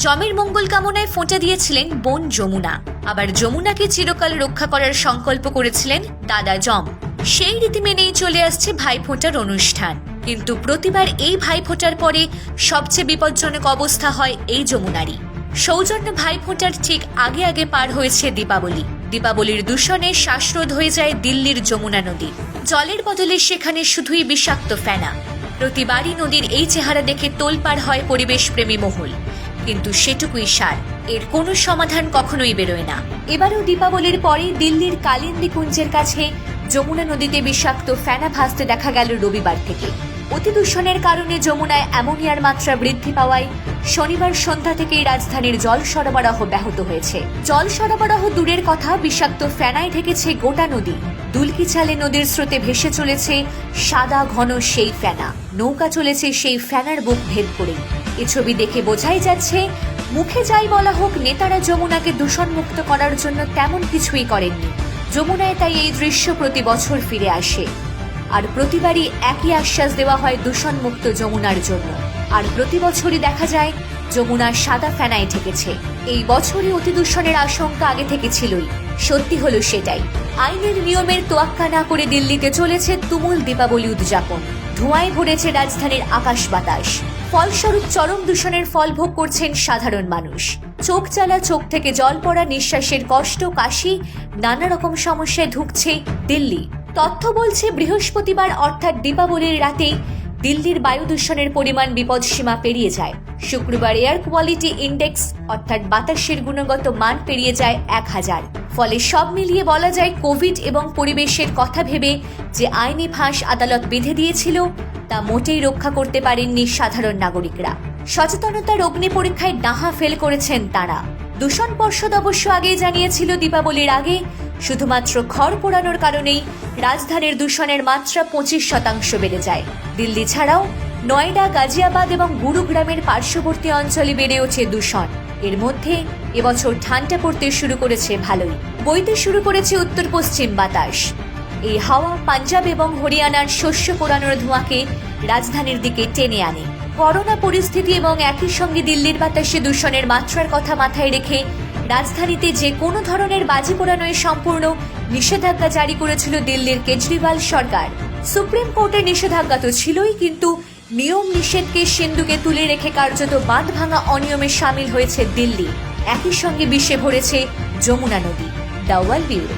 যমের মঙ্গল কামনায় ফোঁটা দিয়েছিলেন বোন যমুনা, আবার যমুনাকে চিরকাল রক্ষা করার সংকল্প করেছিলেন দাদা যম। সেই রীতি মেনেই চলে আসছে ভাইফোঁটার অনুষ্ঠান। কিন্তু প্রতিবার এই ভাইফোঁটার পরে সবচেয়ে বিপজ্জনক অবস্থা হয় এই যমুনারই। সৌজন্য ভাইফোঁটার ঠিক আগে আগে পার হয়েছে দীপাবলি। দীপাবলির দূষণে শ্বাসরোধ হয়ে যায় দিল্লির যমুনা নদী। জলের বদলে সেখানে শুধুই বিষাক্ত ফেনা। প্রতিবারই নদীর এই চেহারা দেখে তোলপাড় হয় পরিবেশপ্রেমী মহল, কিন্তু সেটুকুই সার, এর কোনো সমাধান কখনোই বেরোয় না। এবারেও দীপাবলির পরেই দিল্লির কালিন্দী কুঞ্জের কাছে যমুনা নদীতে বিষাক্ত ফেনা ভাসতে দেখা গেল রবিবার থেকে। অতি দূষণের কারণে যমুনায় অ্যামোনিয়ার মাত্রা বৃদ্ধি পাওয়ায় শনিবার সন্ধ্যা থেকেই রাজধানীর জল সরবরাহ ব্যাহত হয়েছে। জল সরবরাহ দূরের কথা, বিষাক্ত ফেনায় ঢেকেছে গোটা নদী। দুলকি চালে নদীর স্রোতে ভেসে চলেছে সাদা ঘন সেই ফেনা। নৌকা চলেছে সেই ফেনার বুক ভেদ করে। এ ছবি দেখে বোঝাই যাচ্ছে, মুখে যাই বলা হোক, নেতারা যমুনাকে দূষণমুক্ত করার জন্য তেমন কিছুই করেননি। যমুনায় তাই এই দৃশ্য প্রতি বছর ফিরে আসে, আর প্রতিবারই একই আশ্বাস দেওয়া হয় দূষণমুক্ত যমুনার জন্য। আর প্রতি বছরই দেখা যায় যমুনা সাদা ফেনায় ঠেকেছে। এই বছরই অতি দূষণের আশঙ্কা আগে থেকে ছিলই, সত্যি হলো সেটাই। আইনের নিয়মের তোয়াক্কা না করে দিল্লিতে চলেছে তুমুল দীপাবলি উদযাপন। ধোঁয়ায় ভরেছে রাজধানীর আকাশ বাতাস। ফলস্বরূপ চরম দূষণের ফল ভোগ করছেন সাধারণ মানুষ। চোখ জ্বালা, চোখ থেকে জল পড়া, নিঃশ্বাসের কষ্ট, কাশি, নানা রকম সমস্যায় ভুগছে দিল্লি। তথ্য বলছে বৃহস্পতিবার অর্থাৎ দীপাবলির রাতেই দিল্লির বায়ু দূষণের পরিমাণ বিপদসীমা পেরিয়ে যায়। শুক্রবার এয়ার কোয়ালিটি ইন্ডেক্স অর্থাৎ বাতাসের গুণগত মান পেরিয়ে যায় 1000। ফলে সব মিলিয়ে বলা যায়, কোভিড এবং পরিবেশের কথা ভেবে যে আইনি ফাঁস আদালত বেঁধে দিয়েছিল তা মোটেই রক্ষা করতে পারেননি সাধারণ নাগরিকরা। সচেতনতার অগ্নি পরীক্ষায় ডাহা ফেল করেছেন তারা। দূষণ পর্ষদ অবশ্য আগেই জানিয়েছিল দীপাবলির আগে শুধুমাত্র খড় পোড়ানোর কারণেই রাজধানীর দূষণের মাত্রা 25% বেড়ে যায়। দিল্লি ছাড়াও নয়ডা, গাজিয়াবাদ এবং গুরুগ্রামের পার্শ্ববর্তী অঞ্চলে বেড়ে ওঠে দূষণ। এর মধ্যে এবছর ঠান্ডা পড়তে শুরু করেছে ভালোই, বইতে শুরু করেছে উত্তর পশ্চিম বাতাস। এই হাওয়া পাঞ্জাব এবং হরিয়ানার শস্য পোড়ানোর ধোঁয়াকে রাজধানীর দিকে টেনে আনে। করোনা পরিস্থিতি এবং একই সঙ্গে দিল্লির বাতাসে দূষণের মাত্রার কথা মাথায় রেখে রাজধানীতে যে কোনো ধরনের বাজি পোড়ানোয় সম্পূর্ণ নিষেধাজ্ঞা জারি করেছিল দিল্লির কেজরিওয়াল সরকার। সুপ্রিম কোর্টের নিষেধাজ্ঞা তো ছিলই, কিন্তু নিয়ম নিষেধকে সিন্ধুকে তুলে রেখে কার্যত বাঁধ ভাঙা অনিয়মে সামিল হয়েছে দিল্লি। একই সঙ্গে বিষে ভরেছে যমুনা নদী। The world bureau.